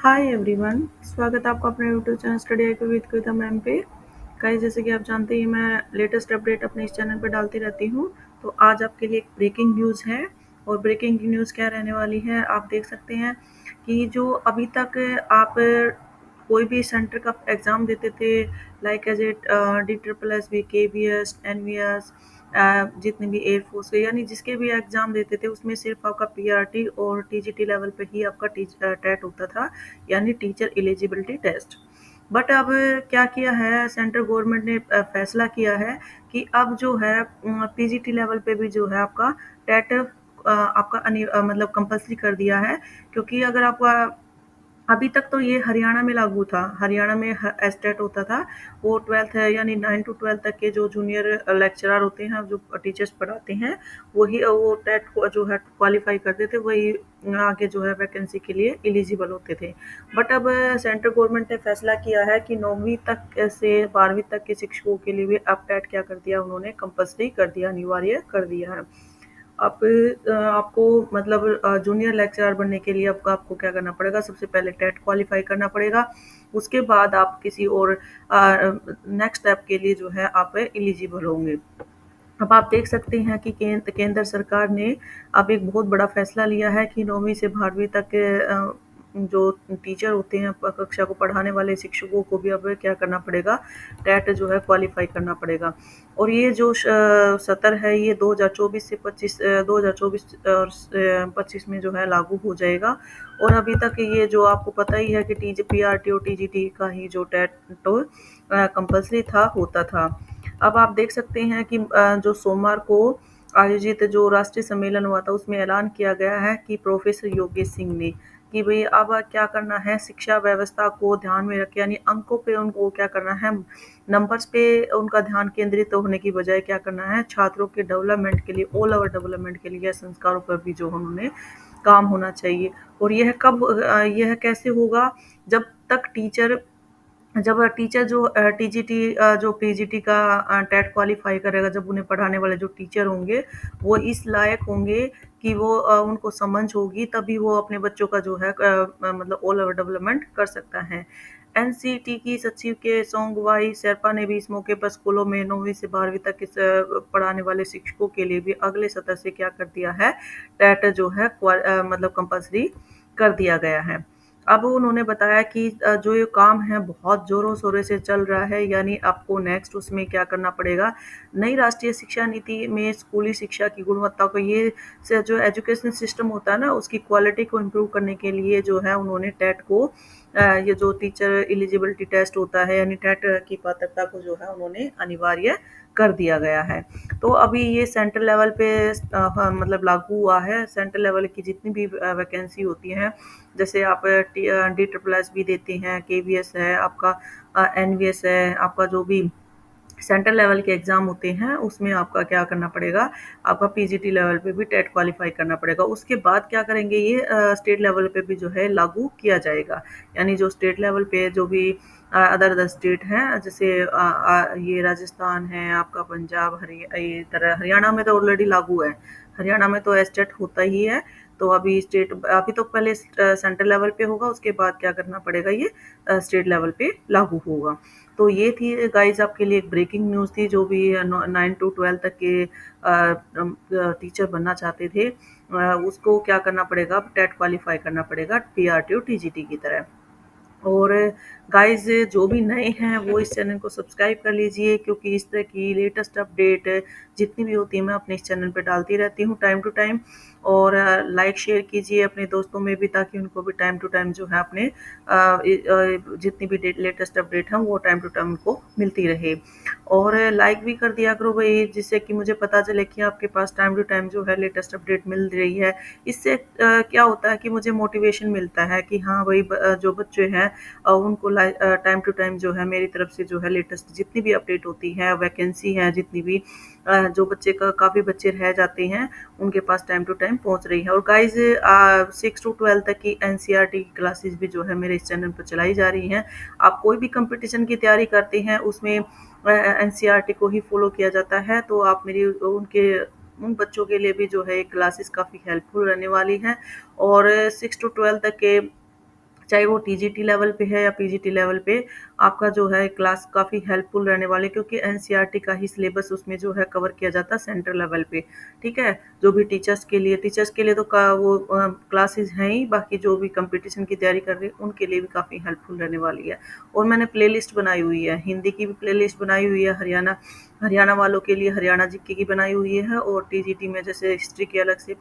Hi everyone, स्वागत है आपका अपने YouTube channel study I with Kavita ma'am पे। गाइस, जैसे कि आप जानते हैं मैं लेटेस्ट अपडेट अपने इस चैनल पे डालती रहती हूँ। तो आज आपके लिए एक ब्रेकिंग न्यूज़ है। और ब्रेकिंग न्यूज़ क्या रहने वाली है, आप देख सकते हैं कि जो अभी तक आप कोई भी सेंटर का एग्ज़ाम देते थे, like as it DSSS, KVS, NVS, जितने भी एयरफोर्स के यानी जिसके भी एग्ज़ाम देते थे, उसमें सिर्फ आपका PRT और TGT लेवल पे ही आपका टेट होता था, यानी टीचर एलिजिबिलिटी टेस्ट। बट अब क्या किया है, सेंट्रल गवर्नमेंट ने फैसला किया है कि अब जो है PGT लेवल पे भी जो है आपका टेट आपका मतलब कंपल्सरी कर दिया है। क्योंकि अगर आपका अभी तक तो ये हरियाणा में लागू था। हरियाणा में एस्टेट होता था। वो 12th है यानी 9 टू 12 तक के जो जूनियर लेक्चरर होते हैं, जो टीचर्स पढ़ाते हैं, वही वो टेट को जो है क्वालिफाई करते थे, वही आगे जो है वैकेंसी के लिए एलिजिबल होते थे। बट अब सेंट्रल गवर्नमेंट ने फैसला किया है कि 9वीं तक से 12वीं तक के शिक्षकों के लिए भी अब टेट क्या कर दिया, उन्होंने कंपल्सरी कर दिया, अनिवार्य कर दिया है। आपको मतलब जूनियर लेक्चरर बनने के लिए आपको क्या करना पड़ेगा, सबसे पहले टेट क्वालिफाई करना पड़ेगा। उसके बाद आप किसी और नेक्स्ट स्टेप के लिए जो है आप एलिजिबल होंगे। अब आप देख सकते हैं कि केंद्र सरकार ने अब एक बहुत बड़ा फैसला लिया है कि 9वीं से 12वीं तक के जो टीचर होते हैं, कक्षा को पढ़ाने वाले शिक्षकों को भी अब क्या करना पड़ेगा, टेट जो है क्वालिफाई करना पड़ेगा। और ये जो सत्र है, ये 2024 से 25 2024 और 25 में जो है लागू हो जाएगा। और अभी तक ये जो आपको पता ही है कि PRT और TGT का ही जो टेट तो कंपल्सरी था, होता था। अब आप देख सकते हैं कि जो सोमवार को आयोजित जो राष्ट्रीय सम्मेलन हुआ था, उसमें ऐलान किया गया है कि प्रोफेसर योगेश सिंह ने कि भई अब क्या करना है, शिक्षा व्यवस्था को ध्यान में रख के, यानी अंकों पे उनको क्या करना है, नंबर्स पे उनका ध्यान केंद्रित होने की बजाय क्या करना है, छात्रों के डेवलपमेंट के लिए, ऑल ओवर डेवलपमेंट के लिए संस्कारों पर भी जो उन्होंने काम होना चाहिए। और यह कैसे होगा, जब तक टीचर जब टीचर जो TGT जो PGT का टेट क्वालिफाई करेगा, जब उन्हें पढ़ाने वाले जो टीचर होंगे, वो इस लायक होंगे कि वो उनको समझ होगी, तभी वो अपने बच्चों का जो है मतलब ऑल ओवर डेवलपमेंट कर सकता है। NCT की सचिव के सोंगवाई शेरपा ने भी इस मौके पर स्कूलों में 9वीं से 12वीं तक पढ़ाने वाले शिक्षकों के लिए भी अगले सत्र से क्या कर दिया है, टेट जो है मतलब कंपल्सरी कर दिया गया है। अब उन्होंने बताया कि जो ये काम है बहुत ज़ोरों-शोरों से चल रहा है, यानी आपको नेक्स्ट उसमें क्या करना पड़ेगा, नई राष्ट्रीय शिक्षा नीति में स्कूली शिक्षा की गुणवत्ता को, ये से जो एजुकेशन सिस्टम होता है ना, उसकी क्वालिटी को इम्प्रूव करने के लिए जो है उन्होंने टेट को ये जो टीचर एलिजिबिलिटी टेस्ट होता है, यानी टेट की पात्रता को जो है उन्होंने अनिवार्य कर दिया गया है। तो अभी ये सेंट्रल लेवल पे हाँ, मतलब लागू हुआ है। सेंट्रल लेवल की जितनी भी वैकेंसी होती हैं, जैसे आप DSSS भी देते हैं, KVS है आपका, NVS है आपका, जो भी सेंट्रल लेवल के एग्ज़ाम होते हैं, उसमें आपका क्या करना पड़ेगा, आपका PGT लेवल पे भी टेट क्वालिफाई करना पड़ेगा। उसके बाद क्या करेंगे, ये स्टेट लेवल पे भी जो है लागू किया जाएगा। यानी जो स्टेट लेवल पे जो भी अदर अदर स्टेट हैं, जैसे ये राजस्थान है आपका, पंजाब, ये तरह हरियाणा में तो ऑलरेडी लागू है। हरियाणा में तो एस्टेट होता ही है। तो अभी तो पहले सेंट्रल लेवल पे होगा, उसके बाद क्या करना पड़ेगा, ये स्टेट लेवल पे लागू होगा। तो ये थी गाइज आपके लिए एक ब्रेकिंग न्यूज़ थी। जो भी 9 टू 12 तक के टीचर बनना चाहते थे, उसको क्या करना पड़ेगा, टेट क्वालिफाई करना पड़ेगा, PRT और TGT की तरह। और गाइस, जो भी नए हैं वो इस चैनल को सब्सक्राइब कर लीजिए, क्योंकि इस तरह की लेटेस्ट अपडेट जितनी भी होती है मैं अपने इस चैनल पे डालती रहती हूँ टाइम टू टाइम। और लाइक शेयर कीजिए अपने दोस्तों में भी, ताकि उनको भी टाइम टू टाइम जो है अपने जितनी भी लेटेस्ट अपडेट हैं वो टाइम टू टाइम उनको मिलती रहे। और लाइक भी कर दिया करो भाई, जिससे कि मुझे पता चले कि आपके पास टाइम टू टाइम जो है लेटेस्ट अपडेट मिल रही है। इससे क्या होता है कि मुझे मोटिवेशन मिलता है कि हाँ भाई, जो बच्चे हैं उनको टाइम टू टाइम जो है मेरी तरफ से जो है लेटेस्ट जितनी भी अपडेट होती है, वैकेंसी है जितनी भी, जो बच्चे का काफ़ी बच्चे रह जाते हैं, उनके पास टाइम टू टाइम पहुंच रही है। और गाइज, 6 टू 12 तक की NCERT की क्लासेस भी जो है मेरे इस चैनल पर चलाई जा रही हैं। आप कोई भी कंपटीशन की तैयारी करते हैं, उसमें NCERT को ही फॉलो किया जाता है, तो आप मेरी उन बच्चों के लिए भी जो है क्लासेस काफ़ी हेल्पफुल रहने वाली हैं। और 6 टू 12 तक के चाहे वो टीजीटी लेवल पे है या पीजीटी लेवल पे, आपका जो है क्लास काफ़ी हेल्पफुल रहने वाली है, क्योंकि एनसीईआरटी का ही सिलेबस उसमें जो है कवर किया जाता है सेंटर लेवल पे। ठीक है, जो भी टीचर्स के लिए तो का वो क्लासेस हैं ही, बाकी जो भी कंपटीशन की तैयारी कर रहे हैं उनके लिए भी काफ़ी हेल्पफुल रहने वाली है। और मैंने प्लेलिस्ट बनाई हुई है, हिंदी की भी प्लेलिस्ट बनाई हुई है, हरियाणा हरियाणा वालों के लिए हरियाणा जीके की बनाई हुई है, और टीजीटी में जैसे हिस्ट्री की अलग से,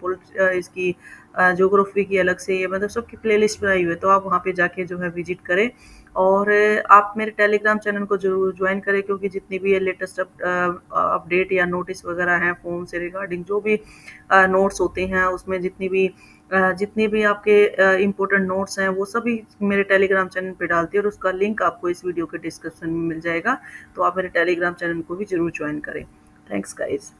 इसकी ज्योग्राफी की अलग से, ये मतलब सबकी प्लेलिस्ट बनाई हुई है। तो आप वहाँ पे जाके जो है विजिट करें, और आप मेरे टेलीग्राम चैनल को ज़रूर ज्वाइन करें, क्योंकि जितनी भी ये लेटेस्ट अपडेट या नोटिस वगैरह हैं फ़ोन से रिगार्डिंग, जो भी नोट्स होते हैं उसमें जितनी भी आपके इम्पोर्टेंट नोट्स हैं वो सभी मेरे टेलीग्राम चैनल पे डालती है, और उसका लिंक आपको इस वीडियो के डिस्क्रिप्शन में मिल जाएगा। तो आप मेरे टेलीग्राम चैनल को भी ज़रूर ज्वाइन करें। Thanks guys.